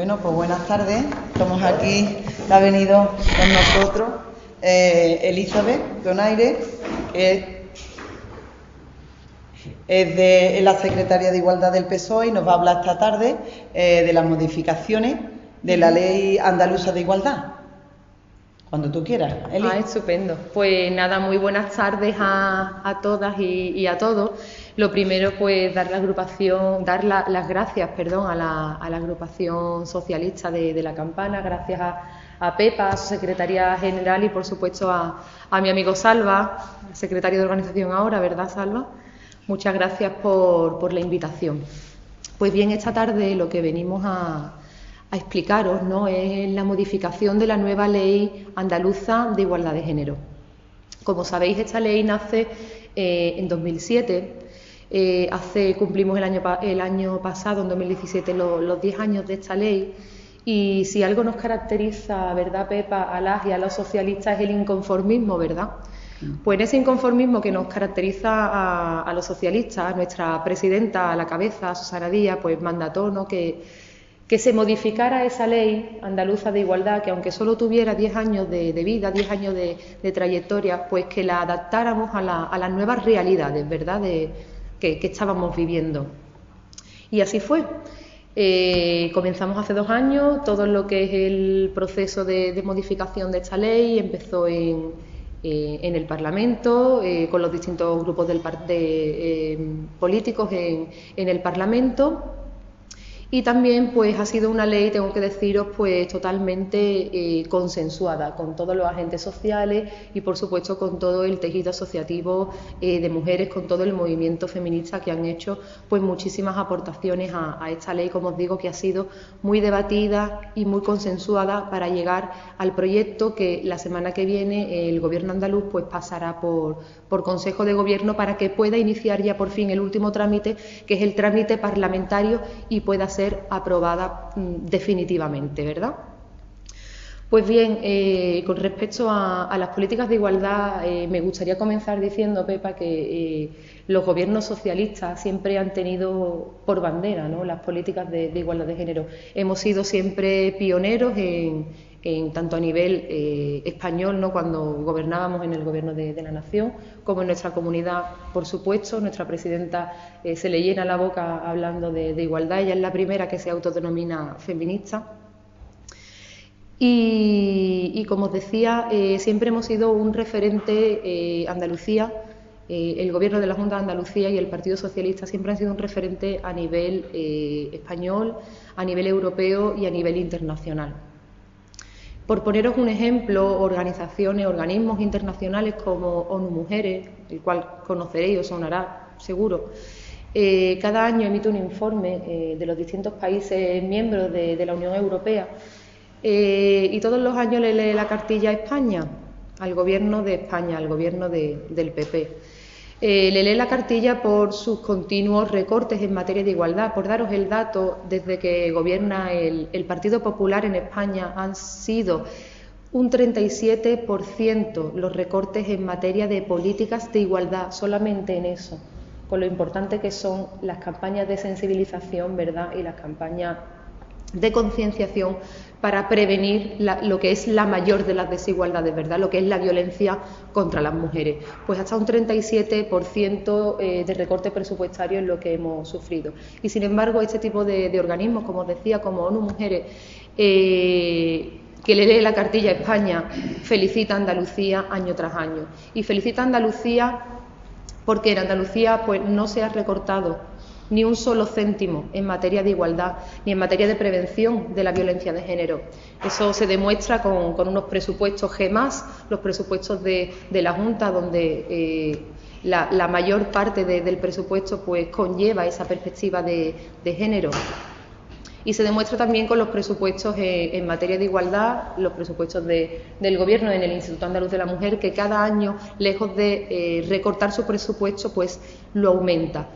Bueno, pues buenas tardes. Estamos aquí, ha venido con nosotros Elizabeth Donaire, que es la secretaria de Igualdad del PSOE y nos va a hablar esta tarde de las modificaciones de la Ley Andaluza de Igualdad. Cuando tú quieras, Eli. Estupendo. Pues nada, muy buenas tardes a todas y a todos. Lo primero, pues dar las gracias, a la agrupación socialista de La Campana, gracias a Pepa, a su secretaria general y por supuesto a mi amigo Salva, secretario de organización ahora, ¿verdad, Salva? Muchas gracias por la invitación. Pues bien, esta tarde lo que venimos a explicaros, ¿no?, es la modificación de la nueva Ley Andaluza de Igualdad de Género. Como sabéis, esta ley nace en 2007. Cumplimos el año pasado, en 2017, los 10 años de esta ley. Y si algo nos caracteriza, ¿verdad, Pepa?, a las y a los socialistas, es el inconformismo, ¿verdad? Pues en ese inconformismo que nos caracteriza a los socialistas, a nuestra presidenta a la cabeza, Susana Díaz, pues mandató, ¿no?, que se modificara esa ley andaluza de igualdad, que aunque solo tuviera 10 años de vida, 10 años de trayectoria, pues que la adaptáramos a las nuevas realidades, ¿verdad?, que estábamos viviendo. Y así fue. Comenzamos hace 2 años, todo lo que es el proceso de modificación de esta ley empezó en el Parlamento, con los distintos grupos políticos en el Parlamento. Y también pues ha sido una ley, tengo que deciros, pues totalmente consensuada con todos los agentes sociales y por supuesto con todo el tejido asociativo de mujeres, con todo el movimiento feminista, que han hecho pues muchísimas aportaciones a esta ley, como os digo, que ha sido muy debatida y muy consensuada para llegar al proyecto que la semana que viene el Gobierno andaluz pues pasará por Consejo de Gobierno para que pueda iniciar ya por fin el último trámite, que es el trámite parlamentario, y pueda ser aprobada definitivamente, ¿verdad? Pues bien, con respecto a las políticas de igualdad, me gustaría comenzar diciendo, Pepa, que los gobiernos socialistas siempre han tenido por bandera, ¿no?, las políticas de igualdad de género. Hemos sido siempre pioneros tanto a nivel español, ¿no?, cuando gobernábamos en el Gobierno de la Nación, como en nuestra comunidad, por supuesto. Nuestra presidenta se le llena la boca hablando de igualdad. Ella es la primera que se autodenomina feminista. Y como os decía, siempre hemos sido un referente. Andalucía, el Gobierno de la Junta de Andalucía y el Partido Socialista siempre han sido un referente a nivel español, a nivel europeo y a nivel internacional. Por poneros un ejemplo, organismos internacionales como ONU Mujeres, el cual conoceréis, os sonará seguro, cada año emite un informe de los distintos países miembros de la Unión Europea, y todos los años le lee la cartilla a España, al Gobierno de España, al Gobierno del PP. Le lee la cartilla por sus continuos recortes en materia de igualdad. Por daros el dato, desde que gobierna el Partido Popular en España han sido un 37% los recortes en materia de políticas de igualdad, solamente en eso, con lo importante que son las campañas de sensibilización, ¿verdad?, y las campañas de concienciación para prevenir lo que es la mayor de las desigualdades, ¿verdad?, lo que es la violencia contra las mujeres. Pues hasta un 37% de recorte presupuestario es lo que hemos sufrido. Y sin embargo, este tipo de organismos, como os decía, como ONU Mujeres, que le lee la cartilla a España, felicita a Andalucía año tras año. Y felicita a Andalucía porque en Andalucía pues no se ha recortado ni un solo céntimo en materia de igualdad, ni en materia de prevención de la violencia de género. Eso se demuestra con unos presupuestos G+, los presupuestos de la Junta, donde la mayor parte del presupuesto pues conlleva esa perspectiva de género. Y se demuestra también con los presupuestos en materia de igualdad, los presupuestos del Gobierno en el Instituto Andaluz de la Mujer, que cada año, lejos de recortar su presupuesto, pues lo aumenta.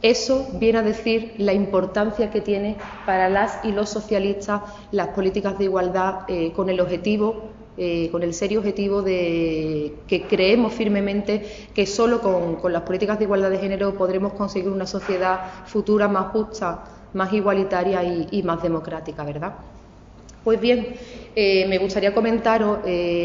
Eso viene a decir la importancia que tiene para las y los socialistas las políticas de igualdad, con el serio objetivo de que creemos firmemente que solo con las políticas de igualdad de género podremos conseguir una sociedad futura más justa, más igualitaria y más democrática, ¿verdad? Pues bien, me gustaría comentaros,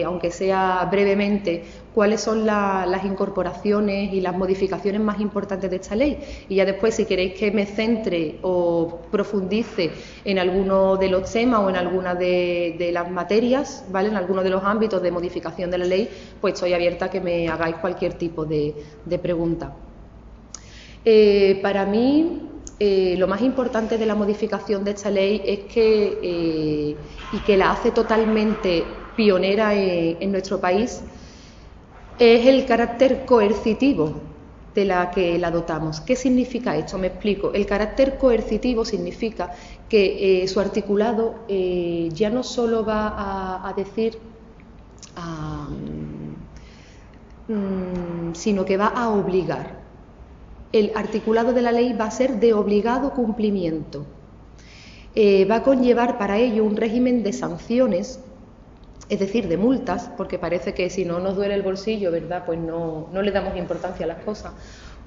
aunque sea brevemente, cuáles son las incorporaciones y las modificaciones más importantes de esta ley. Y ya después, si queréis que me centre o profundice en alguno de los temas o en alguna de las materias, ¿vale?, en alguno de los ámbitos de modificación de la ley, pues estoy abierta a que me hagáis cualquier tipo de pregunta. Para mí, lo más importante de la modificación de esta ley es que, y que la hace totalmente pionera en nuestro país, es el carácter coercitivo de la que la dotamos. ¿Qué significa esto? Me explico. El carácter coercitivo significa que su articulado ya no solo va a decir, sino que va a obligar. El articulado de la ley va a ser de obligado cumplimiento. Va a conllevar para ello un régimen de sanciones, es decir, de multas, porque parece que si no nos duele el bolsillo, ¿verdad?, pues no le damos importancia a las cosas.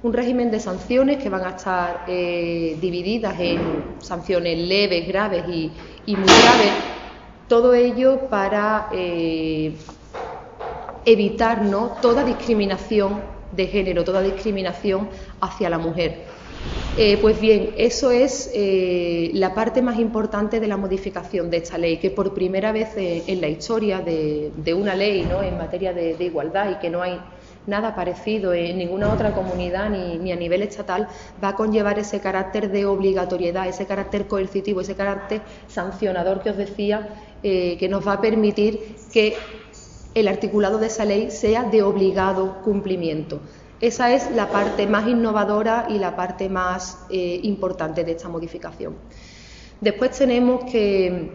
Un régimen de sanciones que van a estar divididas en sanciones leves, graves y muy graves. Todo ello para evitar, ¿no?, toda discriminación de género, toda discriminación hacia la mujer. Pues bien, eso es la parte más importante de la modificación de esta ley, que por primera vez en la historia de una ley, ¿no?, en materia de igualdad, y que no hay nada parecido en ninguna otra comunidad ni a nivel estatal, va a conllevar ese carácter de obligatoriedad, ese carácter coercitivo, ese carácter sancionador que os decía, que nos va a permitir que el articulado de esa ley sea de obligado cumplimiento. Esa es la parte más innovadora y la parte más importante de esta modificación. Después tenemos que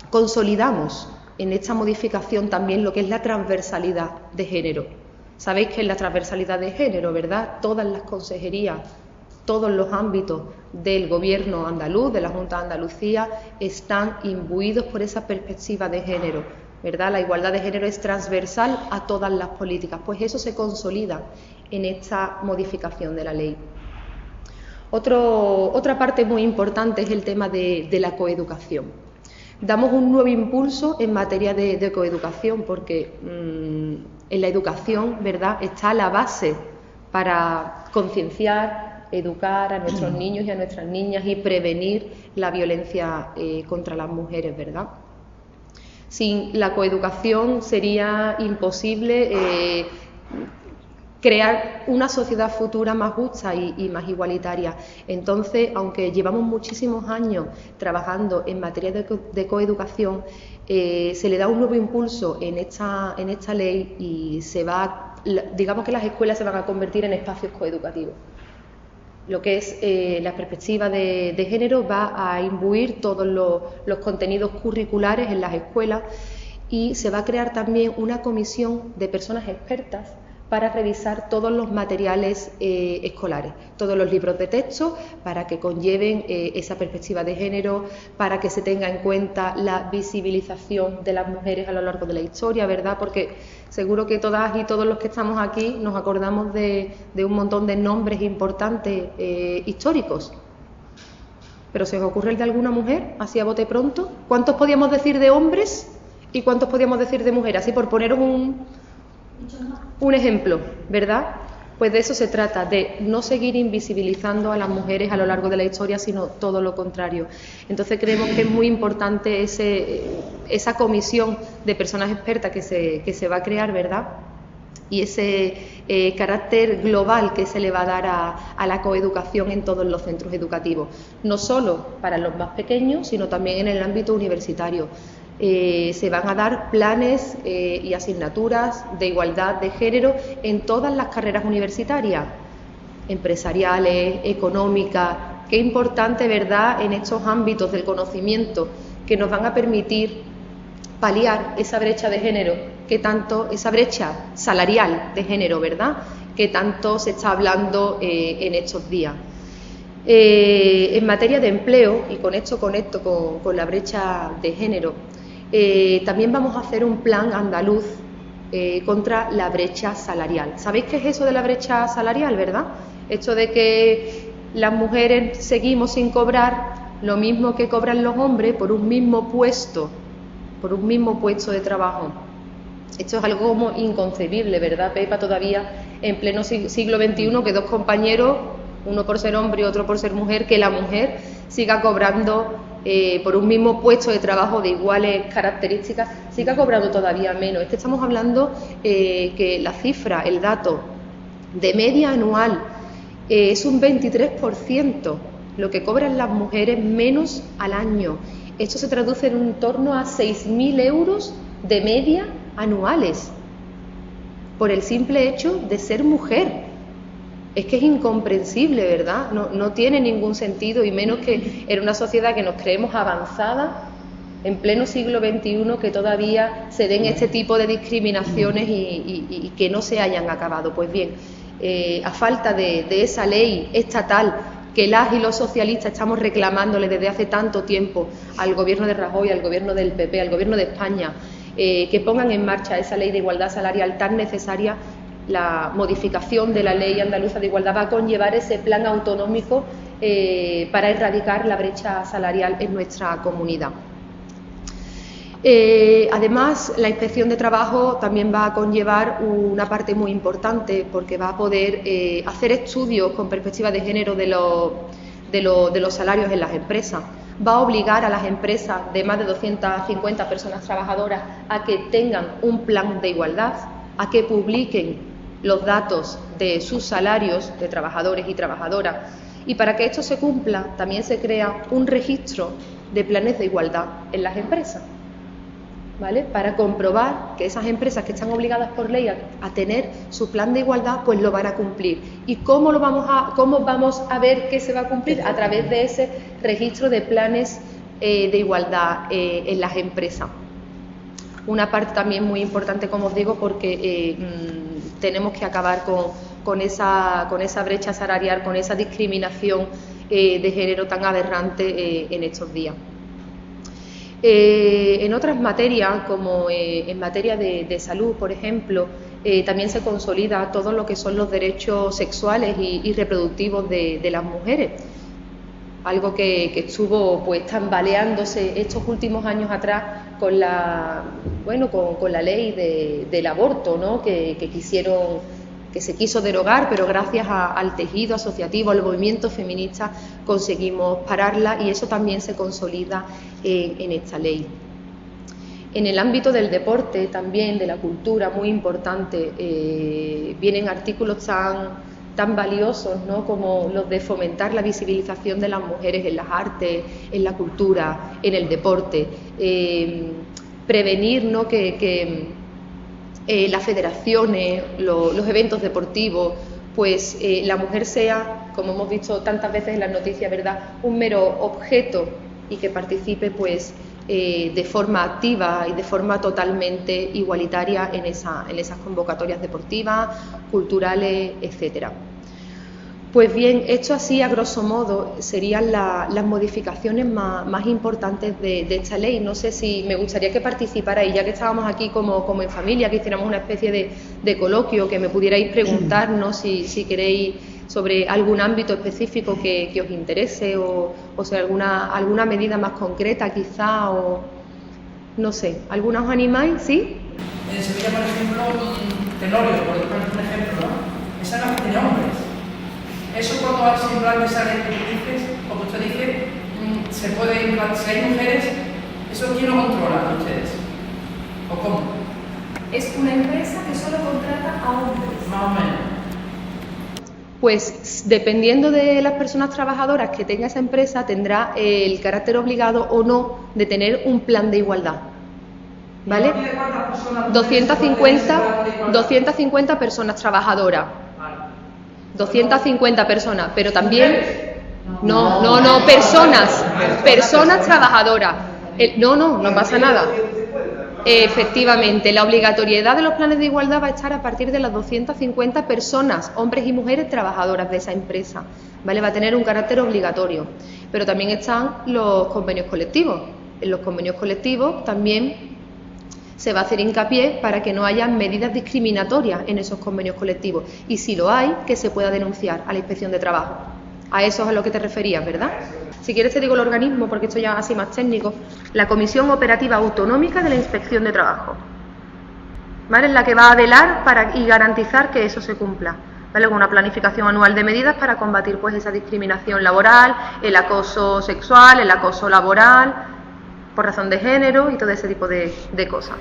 consolidamos en esta modificación también lo que es la transversalidad de género. Sabéis que es la transversalidad de género, ¿verdad? Todas las consejerías, todos los ámbitos del Gobierno andaluz, de la Junta de Andalucía, están imbuidos por esa perspectiva de género, ¿verdad? La igualdad de género es transversal a todas las políticas, pues eso se consolida en esta modificación de la ley. Otra parte muy importante es el tema de la coeducación. Damos un nuevo impulso en materia de coeducación porque en la educación, ¿verdad?, está la base para concienciar, educar a nuestros niños y a nuestras niñas y prevenir la violencia contra las mujeres, ¿verdad? Sin la coeducación sería imposible crear una sociedad futura más justa y más igualitaria. Entonces, aunque llevamos muchísimos años trabajando en materia de coeducación, se le da un nuevo impulso en esta ley y digamos que las escuelas se van a convertir en espacios coeducativos. Lo que es la perspectiva de género va a imbuir todos los contenidos curriculares en las escuelas y se va a crear también una comisión de personas expertas para revisar todos los materiales escolares, todos los libros de texto, para que conlleven esa perspectiva de género, para que se tenga en cuenta la visibilización de las mujeres a lo largo de la historia, ¿verdad? Porque seguro que todas y todos los que estamos aquí nos acordamos de un montón de nombres importantes históricos. ¿Pero se os ocurre el de alguna mujer, así a bote pronto? ¿Cuántos podíamos decir de hombres y cuántos podíamos decir de mujeres? Así por poneros un ejemplo, ¿verdad? Pues de eso se trata, de no seguir invisibilizando a las mujeres a lo largo de la historia, sino todo lo contrario. Entonces creemos que es muy importante esa comisión de personas expertas que se va a crear, ¿verdad? Y ese carácter global que se le va a dar a la coeducación en todos los centros educativos, no solo para los más pequeños, sino también en el ámbito universitario. Se van a dar planes y asignaturas de igualdad de género en todas las carreras universitarias, empresariales, económicas. Qué importante, ¿verdad?, en estos ámbitos del conocimiento que nos van a permitir paliar esa brecha de género, esa brecha salarial de género, ¿verdad?, que tanto se está hablando en estos días. En materia de empleo, y con esto conecto con la brecha de género, también vamos a hacer un plan andaluz contra la brecha salarial. ¿Sabéis qué es eso de la brecha salarial, verdad? Esto de que las mujeres seguimos sin cobrar lo mismo que cobran los hombres por un mismo puesto de trabajo. Esto es algo como inconcebible, ¿verdad, Pepa? Todavía en pleno siglo XXI, que dos compañeros, uno por ser hombre y otro por ser mujer, que la mujer siga cobrando por un mismo puesto de trabajo de iguales características, siga cobrando todavía menos. Es que estamos hablando que la cifra, el dato de media anual es un 23% lo que cobran las mujeres menos al año. Esto se traduce en un torno a 6.000 euros de media anuales por el simple hecho de ser mujer. Es que es incomprensible, ¿verdad? No tiene ningún sentido, y menos que en una sociedad que nos creemos avanzada, en pleno siglo XXI, que todavía se den este tipo de discriminaciones y que no se hayan acabado. Pues bien, a falta de esa ley estatal que las y los socialistas estamos reclamándole desde hace tanto tiempo al gobierno de Rajoy, al gobierno del PP, al gobierno de España, que pongan en marcha esa ley de igualdad salarial tan necesaria, la modificación de la Ley Andaluza de Igualdad va a conllevar ese plan autonómico para erradicar la brecha salarial en nuestra comunidad. Además, la Inspección de Trabajo también va a conllevar una parte muy importante, porque va a poder hacer estudios con perspectiva de género de los salarios en las empresas. Va a obligar a las empresas de más de 250 personas trabajadoras a que tengan un plan de igualdad, a que publiquen los datos de sus salarios de trabajadores y trabajadoras, y para que esto se cumpla también se crea un registro de planes de igualdad en las empresas, ¿vale? Para comprobar que esas empresas que están obligadas por ley a tener su plan de igualdad, pues lo van a cumplir. ¿Y cómo vamos a ver que se va a cumplir? A través de ese registro de planes de igualdad en las empresas. Una parte también muy importante, como os digo, porque tenemos que acabar con esa brecha salarial, con esa discriminación de género tan aberrante en estos días. En otras materias, como en materia de salud, por ejemplo, también se consolida todo lo que son los derechos sexuales y reproductivos de las mujeres. Algo que estuvo pues tambaleándose estos últimos años atrás con la ley del aborto, ¿no? que se quiso derogar, pero gracias al tejido asociativo, al movimiento feminista, conseguimos pararla, y eso también se consolida en esta ley. En el ámbito del deporte, también de la cultura, muy importante, vienen artículos tan valiosos, ¿no? Como los de fomentar la visibilización de las mujeres en las artes, en la cultura, en el deporte, prevenir, ¿no? que las federaciones, los eventos deportivos, pues la mujer sea, como hemos visto tantas veces en las noticias, ¿verdad?, un mero objeto, y que participe pues de forma activa y de forma totalmente igualitaria en esas convocatorias deportivas, culturales, etcétera. Pues bien, esto así a grosso modo serían las modificaciones más importantes de esta ley. No sé si me gustaría que participarais, ya que estábamos aquí como en familia, que hiciéramos una especie de coloquio, que me pudierais preguntar, ¿no?, si queréis, sobre algún ámbito específico que os interese, o sea, alguna medida más concreta quizá, o no sé, ¿alguna os animáis? ¿Sí? En Sevilla, por ejemplo, Tenorio, por un ejemplo, ¿no? Esa no tiene hombres. Eso, cuando se implante esa ley que dices, como usted dice, se puede implantar. Si hay mujeres, ¿eso quién lo controla, ustedes? ¿O cómo? Es una empresa que solo contrata a hombres. Más o menos. Pues dependiendo de las personas trabajadoras que tenga esa empresa, tendrá el carácter obligado o no de tener un plan de igualdad, ¿vale? 250 personas trabajadoras, 250 personas, pero también personas trabajadoras. No pasa nada. Efectivamente, la obligatoriedad de los planes de igualdad va a estar a partir de las 250 personas, hombres y mujeres trabajadoras de esa empresa, ¿vale? Va a tener un carácter obligatorio. Pero también están los convenios colectivos. En los convenios colectivos también se va a hacer hincapié para que no haya medidas discriminatorias en esos convenios colectivos, y si lo hay, que se pueda denunciar a la Inspección de Trabajo. A eso es a lo que te referías, ¿verdad? Si quieres te digo el organismo, porque esto ya es así más técnico. La Comisión Operativa Autonómica de la Inspección de Trabajo, ¿vale? Es la que va a velar y garantizar que eso se cumpla, ¿vale? Con una planificación anual de medidas para combatir pues esa discriminación laboral, el acoso sexual, el acoso laboral, por razón de género y todo ese tipo de cosas.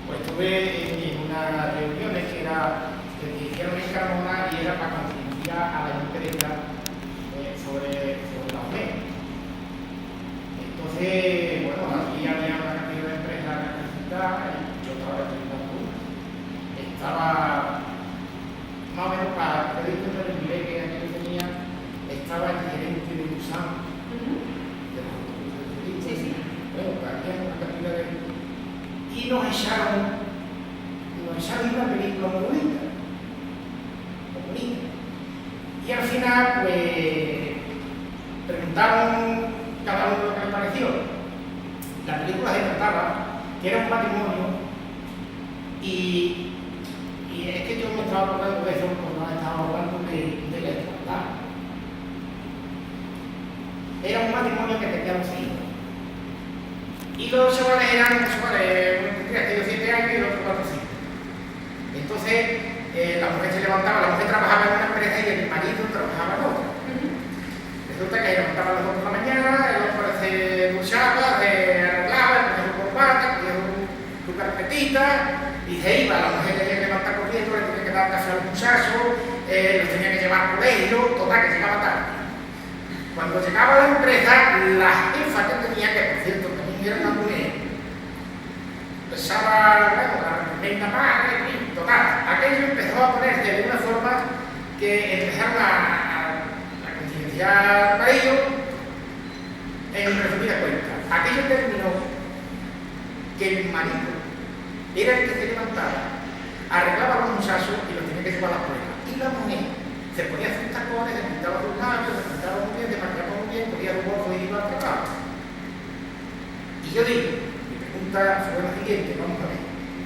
Pues estuve en unas reuniones que hicieron en Carmona y era para concienciar a la empresa sobre la OME. Entonces, bueno, aquí había una cantidad de empresas necesitadas y yo estaba representando una. Estaba más o menos para que veáis el nivel que aquello tenía, estaba el gerente de USAM, de los autobuses de turismo. Sí, sí. Bueno, había una cantidad de... Y nos echaron una película muy bonita. Y al final, pues, preguntaron cada uno lo que le pareció. La película se trataba que era un matrimonio y es que yo me estaba acordando de eso cuando estaba hablando de la igualdad. Era un matrimonio que tenía 2 hijos. Y los chavales eran chavales, que yo 7 años y el otro 4 o 5. Entonces, la mujer se levantaba, la mujer trabajaba en una empresa y el marido trabajaba en otra. Resulta que se levantaba a las 2 de la mañana, el otro se duchaba, se arreglaba, le ponía su corbata, ponía su carpetita y se iba. La mujer tenía que levantar corriendo, le tenía que dar café al muchacho, los tenía que llevar por ello, total, que llegaba tarde. Cuando llegaba a la empresa, la jefa que tenía, que por cierto también era una mujer, empezaba, bueno, la tremenda madre, en fin, total, aquello empezó a ponerse de una forma que empezaron a concienciar para ello. En resumida cuenta, aquello terminó que el marido era el que se levantaba, arreglaba a los muchachos y los tenía que llevar a la prueba. Y la mujer se ponía a hacer tacones, se pintaba sus labios, se pintaba muy bien, se maquillaba muy bien, ponía su bolso y iba a trabajar. Y yo digo, mi pregunta fue la siguiente, vamos a ver.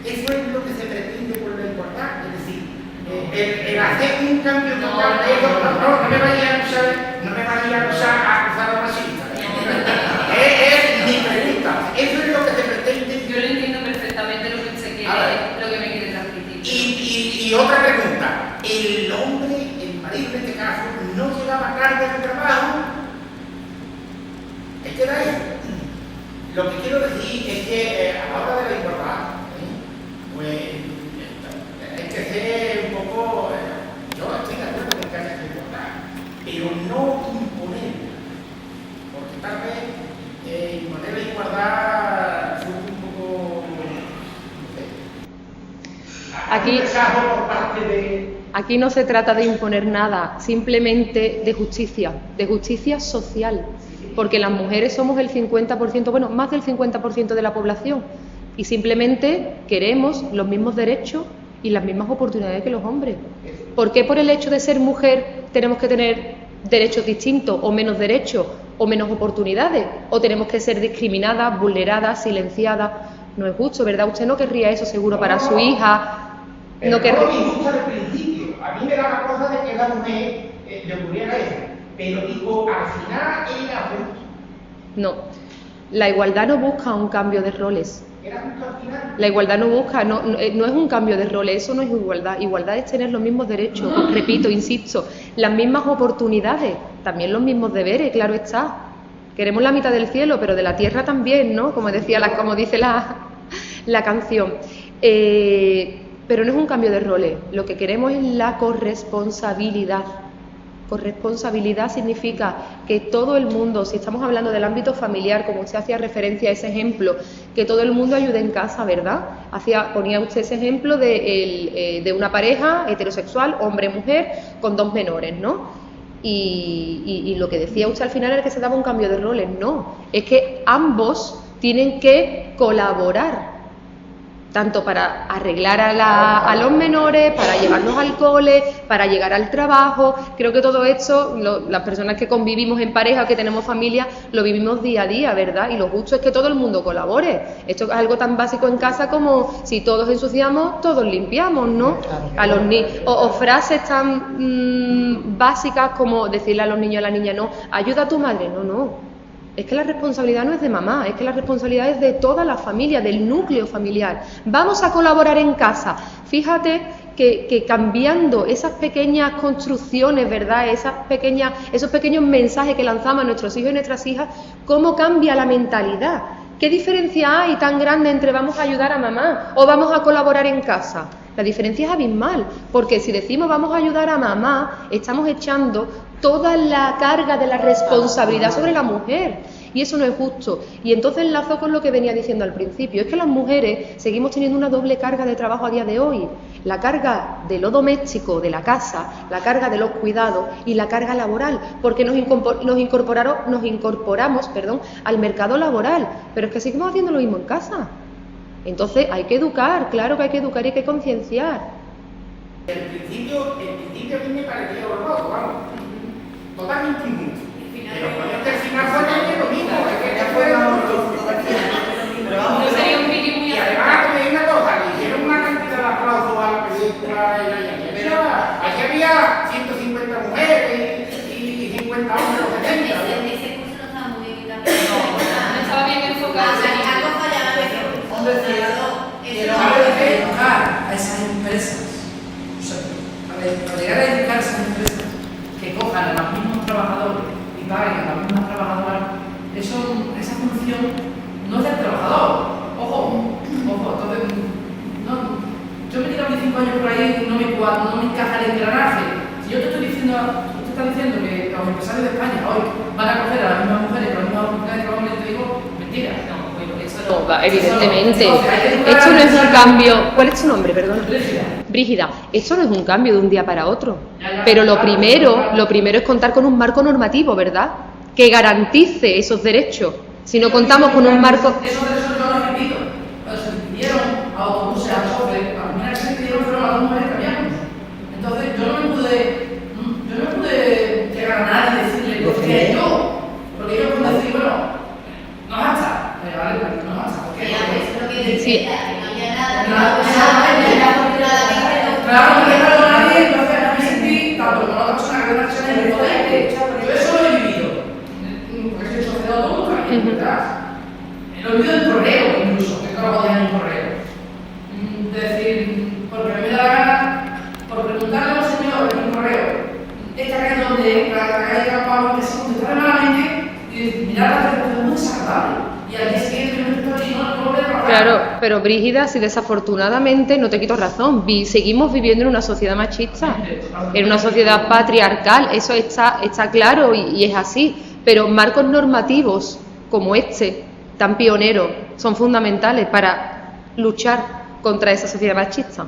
Eso es lo que se pretende con la igualdad, es decir, el hacer un cambio total de eso, no me vaya a usar a acusar a machista. Es mi pregunta, eso es lo que se pretende. Yo lo entiendo perfectamente lo que usted quiere, lo que me quiere transmitir. Y otra pregunta, el hombre, el marido en este caso, no llegaba tarde al trabajo. Es que era eso. Lo que quiero decir es que a la hora de la igualdad, pues hay que ser un poco. Yo estoy de acuerdo con que haya igualdad, pero no imponerla. Porque tal vez imponer la igualdad fue un poco. Aquí no se trata de imponer nada, simplemente de justicia social, porque las mujeres somos el 50%, bueno, más del 50% de la población, y simplemente queremos los mismos derechos y las mismas oportunidades que los hombres. ¿Por qué por el hecho de ser mujer tenemos que tener derechos distintos, o menos derechos, o menos oportunidades, o tenemos que ser discriminadas, vulneradas, silenciadas? No es justo, ¿verdad? Usted no querría eso seguro para su hija. No querría. No me gusta al principio. A mí me daba cosa de que la mujer le ocurriera eso. Pero digo, al final era justo. No. La igualdad no busca un cambio de roles. Era justo al final. La igualdad no busca, no es un cambio de roles, eso no es igualdad. Igualdad es tener los mismos derechos, repito, insisto, las mismas oportunidades, también los mismos deberes, claro está. Queremos la mitad del cielo, pero de la tierra también, ¿no? Como dice la canción. Pero no es un cambio de roles, lo que queremos es la corresponsabilidad. Corresponsabilidad significa que todo el mundo, si estamos hablando del ámbito familiar, como usted hacía referencia a ese ejemplo, que todo el mundo ayude en casa, ¿verdad? Ponía usted ese ejemplo de una pareja heterosexual, hombre-mujer, con 2 menores, ¿no? Y lo que decía usted al final era que se daba un cambio de roles. No, es que ambos tienen que colaborar. tanto para arreglar a los menores, para llevarlos al cole, para llegar al trabajo. Creo que todo esto, las personas que convivimos en pareja, que tenemos familia, lo vivimos día a día, ¿verdad? Y lo justo es que todo el mundo colabore. Esto es algo tan básico en casa como si todos ensuciamos, todos limpiamos, ¿no? A los o frases tan básicas como decirle a los niños y a la niña, no, ayuda a tu madre, no. Es que la responsabilidad no es de mamá, es que la responsabilidad es de toda la familia, del núcleo familiar. Vamos a colaborar en casa. Fíjate que cambiando esas pequeñas construcciones, ¿verdad? Esos pequeños mensajes que lanzamos a nuestros hijos y nuestras hijas, cómo cambia la mentalidad. ¿Qué diferencia hay tan grande entre vamos a ayudar a mamá o vamos a colaborar en casa? La diferencia es abismal, porque si decimos vamos a ayudar a mamá, estamos echando toda la carga de la responsabilidad sobre la mujer, y eso no es justo. Y entonces enlazo con lo que venía diciendo al principio, es que las mujeres seguimos teniendo una doble carga de trabajo a día de hoy, la carga de lo doméstico, de la casa, la carga de los cuidados y la carga laboral, porque nos incorporamos al mercado laboral, pero es que seguimos haciendo lo mismo en casa. Entonces hay que educar, claro que hay que educar y hay que concienciar. El principio a mí me parecía horroroso, vamos, totalmente injusto. Pero cuando al final fue también lo mismo, es que fue y además me di una cosa, le hicieron una cantidad de aplausos a la película aquí había 150 mujeres y 50 hombres o 70. Ese curso no estaba muy bien tampoco. No estaba bien enfocado. Educar a esas empresas, para llegar a educar a esas empresas que cojan a los mismos trabajadores y paguen a las mismas trabajadoras, esa función no es del trabajador. Ojo, entonces, yo me tiro 25 años por ahí y no me encaja el engranaje. Si yo te estoy diciendo, tú estás diciendo que los empresarios de España hoy van a coger a las mismas mujeres con las mismas oportunidades que hombres, te digo, mentira. No, evidentemente, esto no es un cambio. ¿Cuál es tu nombre, perdón? Brígida. Esto no es un cambio de un día para otro, pero lo primero es contar con un marco normativo, ¿verdad? Que garantice esos derechos. Si no contamos con un marco... Esos derechos no los han vivido. Se pidieron a autobuses, a choferes, a las primeras que se pidieron fueron a las mujeres que habíamos. Entonces yo no me pude llegar a nadie y decirle, ¿por qué yo? Porque ellos pueden decir, bueno, no basta. Vale, no basta. ¿Por qué? Sí. Claro, no he dejado a nadie, entonces no me sentí tanto como la otra persona que una persona impotente. Yo eso lo he vivido. Porque soy chofer de autobús también, ¿verdad? Lo he vivido en correo incluso, que trabajo ya en un correo. Es decir, porque me da la gana, por preguntarle a un señor en un correo, esta calle donde la calle de Campo, que se contestara malamente, y mirar la televisión es muy desagradable. Y al día siguiente no volver a trabajar. Claro, pero Brígida, si desafortunadamente, no te quito razón, seguimos viviendo en una sociedad machista, en una sociedad patriarcal, eso está claro y es así, pero marcos normativos como este, tan pioneros, son fundamentales para luchar contra esa sociedad machista.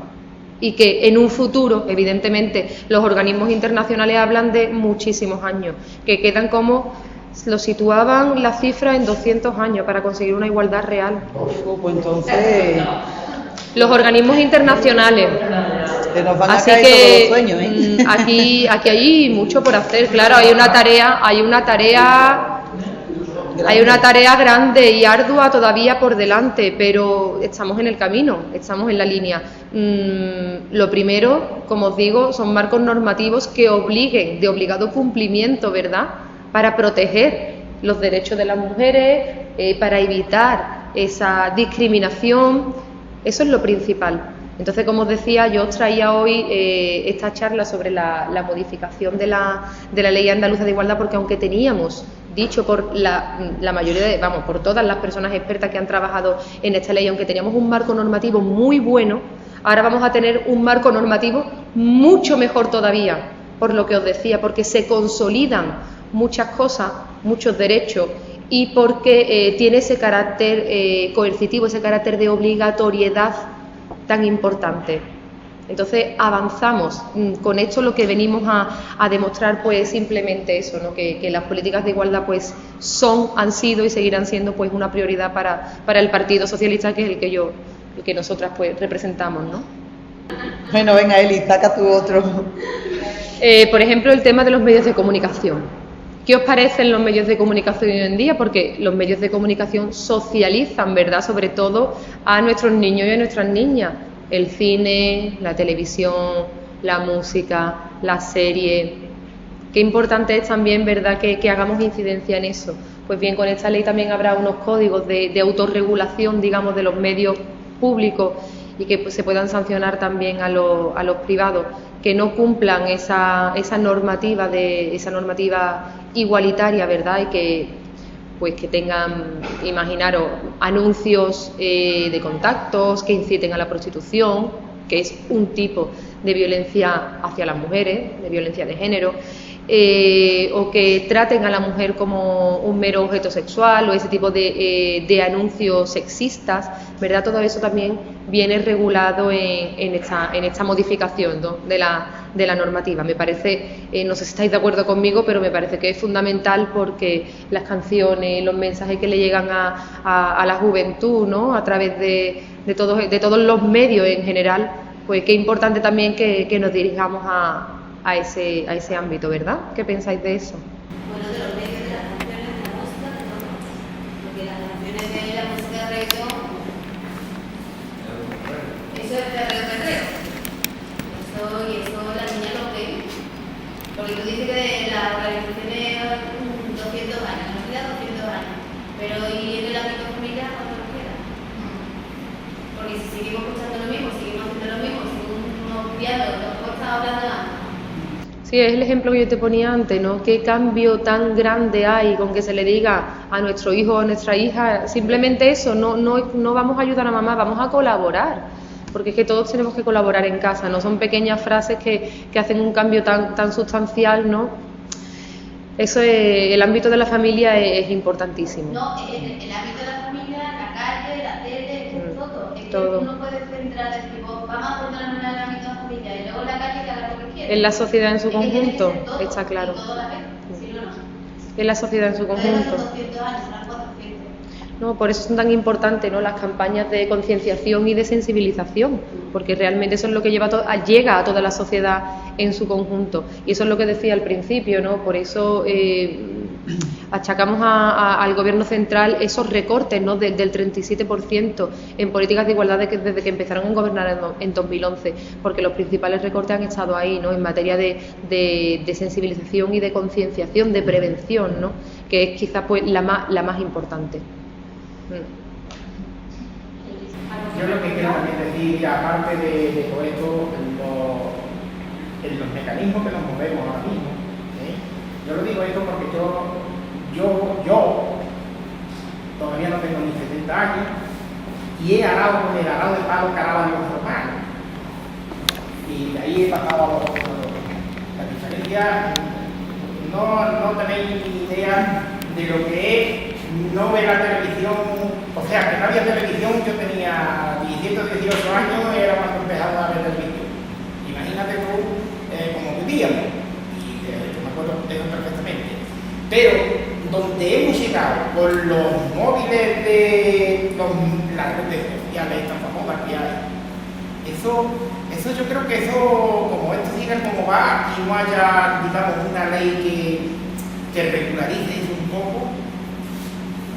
Y que en un futuro, evidentemente, los organismos internacionales hablan de muchísimos años, que quedan como... Lo situaban la cifra en 200 años para conseguir una igualdad real. Pues entonces... Los organismos internacionales. Se nos van a Así caer que todos los sueños, ¿eh? aquí hay mucho por hacer. Claro, hay una tarea grande y ardua todavía por delante, pero estamos en el camino, estamos en la línea. Lo primero, como os digo, son marcos normativos que obliguen, de obligado cumplimiento, ¿verdad?, para proteger los derechos de las mujeres, para evitar esa discriminación. Eso es lo principal. Entonces, como os decía, yo os traía hoy esta charla sobre la modificación de la Ley Andaluza de Igualdad, porque aunque teníamos dicho por la mayoría por todas las personas expertas que han trabajado en esta ley, aunque teníamos un marco normativo muy bueno, ahora vamos a tener un marco normativo mucho mejor todavía, por lo que os decía, porque se consolidan muchas cosas, muchos derechos, y porque tiene ese carácter coercitivo, ese carácter de obligatoriedad tan importante. Entonces avanzamos. Con esto lo que venimos a demostrar pues simplemente eso, ¿no? Que las políticas de igualdad pues han sido y seguirán siendo pues una prioridad para el Partido Socialista, que es el que yo que nosotras pues representamos, ¿no? Bueno, venga Eli, saca tu otro. Por ejemplo, el tema de los medios de comunicación. ¿Qué os parecen los medios de comunicación hoy en día? Porque los medios de comunicación socializan, ¿verdad?, sobre todo a nuestros niños y a nuestras niñas. El cine, la televisión, la música, la serie. Qué importante es también, ¿verdad?, que hagamos incidencia en eso. Pues bien, con esta ley también habrá unos códigos de autorregulación, digamos, de los medios públicos y que pues, se puedan sancionar también a los privados que no cumplan esa normativa igualitaria, ¿verdad? Y que tengan, imaginaros, anuncios de contactos que inciten a la prostitución, que es un tipo de violencia hacia las mujeres, de violencia de género, o que traten a la mujer como un mero objeto sexual, o ese tipo de anuncios sexistas, ¿verdad? Todo eso también viene regulado en esta modificación, ¿no?, de la normativa. Me parece, no sé si estáis de acuerdo conmigo, pero me parece que es fundamental porque las canciones, los mensajes que le llegan a la juventud, ¿no?, a través de todos los medios en general, pues qué importante también que nos dirijamos a ese ámbito, ¿verdad? ¿Qué pensáis de eso? Bueno, de los medios, de las canciones, de la música, de todo. Porque las canciones de la música de reggaetón, eso es perreo. Eso la niña lo ve. Porque tú dices que de la organización es 200 años, nos queda 200 años. Pero ¿y en el ámbito familiar cuánto nos queda? Porque si seguimos escuchando lo mismo, seguimos haciendo lo mismo, seguimos criando, como estaba hablando antes. Sí, es el ejemplo que yo te ponía antes, ¿no? Qué cambio tan grande hay con que se le diga a nuestro hijo o a nuestra hija simplemente eso, no vamos a ayudar a mamá, vamos a colaborar, porque es que todos tenemos que colaborar en casa, no son pequeñas frases que hacen un cambio tan sustancial, ¿no? Eso es, el ámbito de la familia es importantísimo. No, el ámbito de la familia, la calle, la tele, todo. Es que todo. tú no puedes centrar, decir, vamos a centrarnos en el ámbito de la familia y luego la calle que haga lo que quiera. En la sociedad en su Es que tiene que conjunto, ser todo, está claro. y todo a la vez, si no, no. En la sociedad en su Entonces no conjunto. son 200 años, serán 400. No, por eso son tan importantes, ¿no?, las campañas de concienciación y de sensibilización, porque realmente eso es lo que llega a toda la sociedad en su conjunto. Y eso es lo que decía al principio, ¿no? Por eso achacamos al Gobierno central esos recortes, ¿no?, del 37% en políticas de igualdad desde que empezaron a gobernar en 2011, porque los principales recortes han estado ahí, ¿no?, en materia de sensibilización y de concienciación, de prevención, ¿no?, que es quizás pues la más importante. Yo lo que quiero también decir, aparte de todo esto, en los mecanismos que nos movemos ahora mismo, yo lo digo esto porque yo todavía no tengo ni 70 años y he arado con el arado de palo que araban los romanos. Y de ahí he pasado a la diferencia. No tenéis ni idea de lo que es no ver la televisión, o sea, que no había televisión. Yo tenía 17 o 18 años, era cuando empezaba a ver televisión. Imagínate tú cómo vivíamos, y yo me acuerdo de eso perfectamente. Pero donde hemos llegado con los móviles de las redes sociales, tan famosas que hay, eso yo creo que eso, como esto siga como va y no haya, digamos, una ley que regularice eso un poco,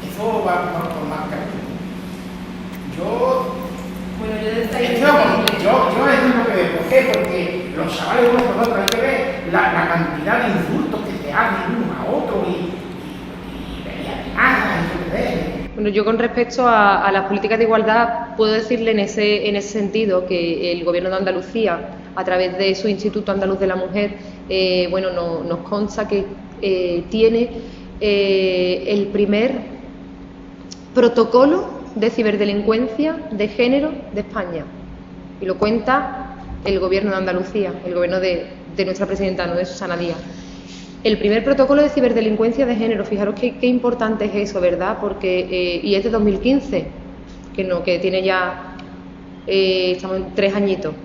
eso va por más camino. Yo es lo que veo. ¿Por qué? Porque los chavales unos por otros, hay que ver la cantidad de insultos que se hacen unos a otros y amenazas y lo que ven. Bueno, yo con respecto a las políticas de igualdad puedo decirle en ese sentido que el Gobierno de Andalucía, a través de su Instituto Andaluz de la Mujer, nos consta que tiene el primer protocolo de ciberdelincuencia de género de España, y lo cuenta el Gobierno de Andalucía, el Gobierno de nuestra presidenta, no de Susana Díaz. El primer protocolo de ciberdelincuencia de género, fijaros qué importante es eso, ¿verdad? Porque, y es de 2015, que tiene ya, estamos en 3 añitos.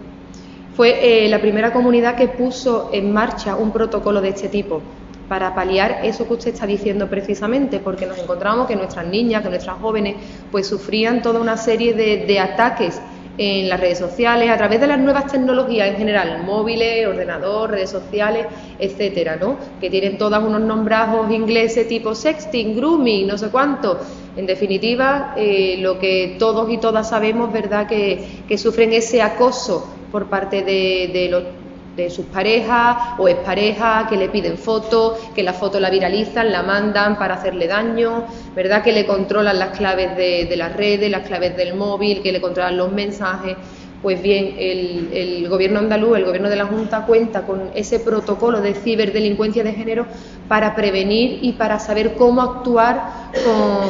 Fue la primera comunidad que puso en marcha un protocolo de este tipo. para paliar eso que usted está diciendo precisamente, porque nos encontramos que nuestras niñas, que nuestras jóvenes, pues sufrían toda una serie de ataques en las redes sociales, a través de las nuevas tecnologías en general, móviles, ordenador, redes sociales, etcétera, ¿no? Que tienen todas unos nombrados ingleses tipo sexting, grooming, no sé cuánto. En definitiva, lo que todos y todas sabemos, ¿verdad?, que sufren ese acoso por parte de sus parejas o exparejas, que le piden fotos, que la foto la viralizan, la mandan para hacerle daño, ¿verdad?, que le controlan las claves de las redes, las claves del móvil, que le controlan los mensajes. Pues bien, el Gobierno andaluz, el Gobierno de la Junta, cuenta con ese protocolo de ciberdelincuencia de género para prevenir y para saber cómo actuar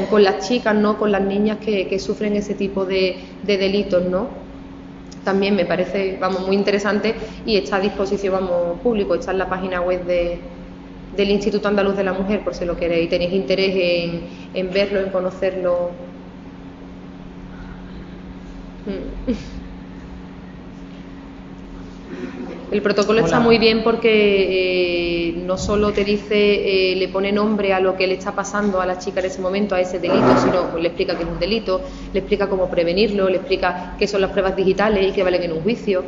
con las chicas, ¿no?, con las niñas que sufren ese tipo de delitos, ¿no? También me parece, vamos, muy interesante y está a disposición, vamos, público, está en la página web del Instituto Andaluz de la Mujer, por si lo queréis, tenéis interés en verlo, en conocerlo. El protocolo está muy bien porque no solo te dice, le pone nombre a lo que le está pasando a la chica en ese momento, a ese delito, sino pues, le explica que es un delito, le explica cómo prevenirlo, le explica qué son las pruebas digitales y qué valen en un juicio,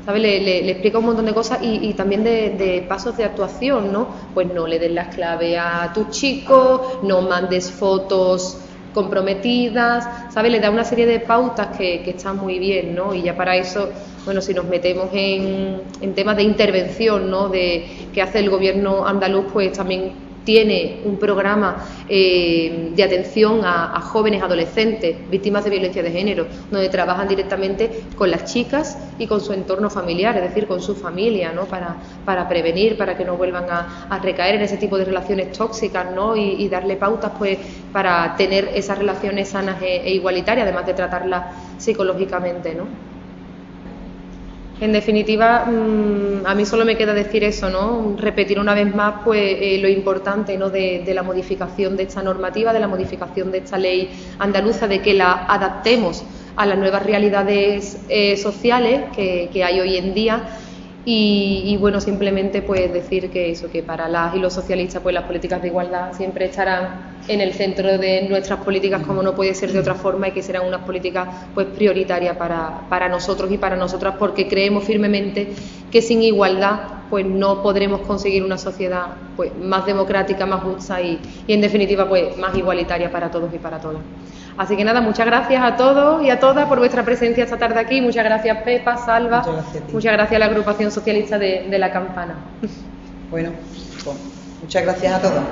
¿sabes? Le explica un montón de cosas y también de pasos de actuación, ¿no? Pues no le des las claves a tu chico, no mandes fotos comprometidas, ¿sabes? Le da una serie de pautas que están muy bien, ¿no? Y ya para eso, bueno, si nos metemos en temas de intervención, ¿no?, que hace el Gobierno andaluz, pues también tiene un programa de atención a jóvenes adolescentes víctimas de violencia de género, donde trabajan directamente con las chicas y con su entorno familiar, es decir, con su familia, ¿no?, para prevenir, para que no vuelvan a recaer en ese tipo de relaciones tóxicas, ¿no?, y darle pautas pues para tener esas relaciones sanas e igualitarias, además de tratarlas psicológicamente, ¿no? En definitiva, a mí solo me queda decir eso, ¿no?, repetir una vez más pues lo importante, ¿no?, de la modificación de esta normativa, de la modificación de esta ley andaluza, de que la adaptemos a las nuevas realidades sociales que hay hoy en día. Y bueno, simplemente pues decir que eso, que para las y los socialistas pues las políticas de igualdad siempre estarán en el centro de nuestras políticas, como no puede ser de otra forma, y que serán unas políticas pues prioritarias para nosotros y para nosotras, porque creemos firmemente que sin igualdad pues no podremos conseguir una sociedad pues más democrática, más justa y en definitiva pues más igualitaria para todos y para todas. Así que nada, muchas gracias a todos y a todas por vuestra presencia esta tarde aquí. Muchas gracias, Pepa, Salva. Muchas gracias a la agrupación socialista de La Campana. Bueno, pues, muchas gracias a todos.